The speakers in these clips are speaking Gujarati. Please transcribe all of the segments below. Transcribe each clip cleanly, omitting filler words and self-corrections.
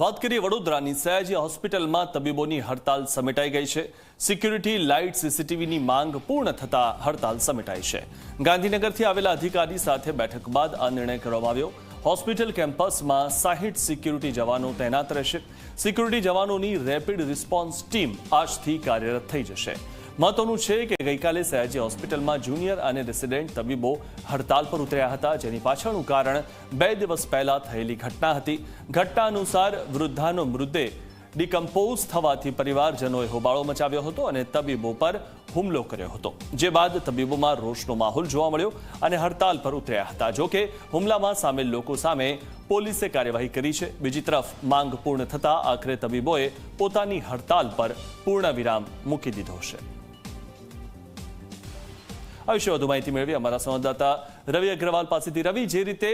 વાત કરીએ વડોદરાની સયાજી હોસ્પિટલમાં તબીબોની હડતાલ સમેટાઈ ગઈ છે। સિક્યુરિટી લાઇટ સીસીટીવીની માંગ પૂર્ણ થતા હડતાલ સમેટાઈ છે। ગાંધીનગરથી આવેલા અધિકારી સાથે બેઠક બાદ આ નિર્ણય કરવામાં આવ્યો। હોસ્પિટલ કેમ્પસમાં 60 સિક્યુરિટી જવાનો તૈનાત રહેશે। સિક્યુરિટી જવાનોની રેપિડ રિસ્પોન્સ ટીમ આજથી કાર્યરત થઈ જશે। મહત્વનું છે કે ગઈકાલે સયાજી હોસ્પિટલમાં જુનિયર અને રેસિડેન્ટ તબીબો હડતાલ પર ઉતર્યા હતા, જેની પાછળનું કારણ 2 દિવસ પહેલા થયેલી ઘટના હતી। ઘટના અનુસાર વૃદ્ધાનો મૃતદેહ ડિકમ્પોઝ થવાથી પરિવારજનોએ હોબાળો મચાવ્યો હતો અને તબીબો પર હુમલો કર્યો હતો, જે બાદ તબીબોમાં રોષનો માહોલ જોવા મળ્યો અને હડતાલ પર ઉતર્યા હતા। જોકે હુમલામાં સામેલ લોકો સામે પોલીસે કાર્યવાહી કરી છે। બીજી તરફ માંગ પૂર્ણ થતા આખરે તબીબોએ પોતાની હડતાલ પર પૂર્ણ વિરામ મૂકી દીધો છે। આ વિશે વધુ માહિતી મેળવી અમારા સંવાદદાતા રવિ અગ્રવાલ પાસેથી। રવિ, જે રીતે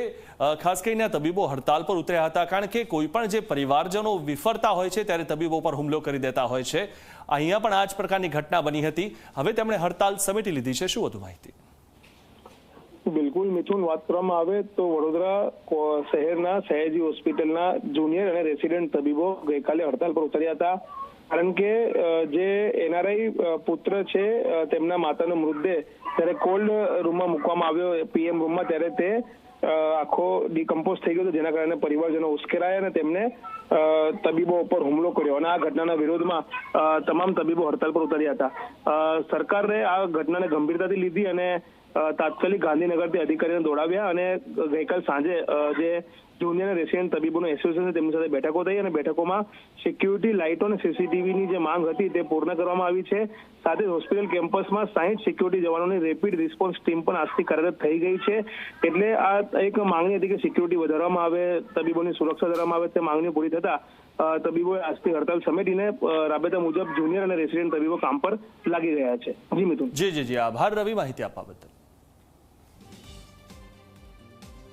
ખાસ કરીને તબીબો હડતાલ પર ઉતર્યા હતા, કારણ કે કોઈ પણ જે પરિવારજનો વિફરતા હોય છે ત્યારે તબીબો પર હુમલો કરી દેતા હોય છે। અહીંયા પણ આ જ પ્રકારની ઘટના બની હતી। હવે તેમણે હડતાલ સમેટી લીધી છે, શું વધુ માહિતી? બિલકુલ મિથુન, વાત કરવામાં આવે તો વડોદરા શહેરના સયાજી હોસ્પિટલના જુનિયર અને રેસિડેન્ટ તબીબો ગઈકાલે હડતાલ પર ઉતર્યા હતા, કારણ કે જે એનઆરઆઈ પુત્ર છે તેમના માતાનો મૃતદેહ ત્યારે કોલ્ડ રૂમમાં મૂકવામાં આવ્યો, પીએમ રૂમમાં, ત્યારે તે આખો ડિકમ્પોઝ થઈ ગયો, જેના કારણે પરિવારજનો ઉશ્કેરાયા અને તેમને તબીબો ઉપર હુમલો કર્યો અને આ ઘટનાના વિરોધમાં તમામ તબીબો હડતાલ પર ઉતર્યા હતા। સરકારે આ ઘટનાને ગંભીરતાથી લીધી અને તાત્કાલિક ગાંધીનગરથી અધિકારીઓને દોડાવ્યા અને ગઈકાલ સાંજે જે જુનિયર અને રેસિડેન્ટ તબીબોનું એસોસિએશન છે તેમની સાથે બેઠકો થઈ અને બેઠકોમાં સિક્યુરિટી લાઇટો અને સીસીટીવીની જે માંગ હતી તે પૂર્ણ કરવામાં આવી છે। સાથે હોસ્પિટલ કેમ્પસમાં 60 સિક્યુરિટી જવાનોની રેપિડ રિસ્પોન્સ ટીમ પણ આજથી કાર્યરત થઈ ગઈ છે। એટલે આ એક માંગણી હતી કે સિક્યુરિટી વધારવામાં આવે, તબીબોની સુરક્ષા વધારવામાં આવે। તે માંગણી પૂરી થતા તબીબોએ આજથી હડતાલ સમેટીને રાબેતા મુજબ જુનિયર અને રેસિડેન્ટ તબીબો કામ પર લાગી રહ્યા છે। જી મિથુન। જી આભાર રવિ, માહિતી આપવા બદલ।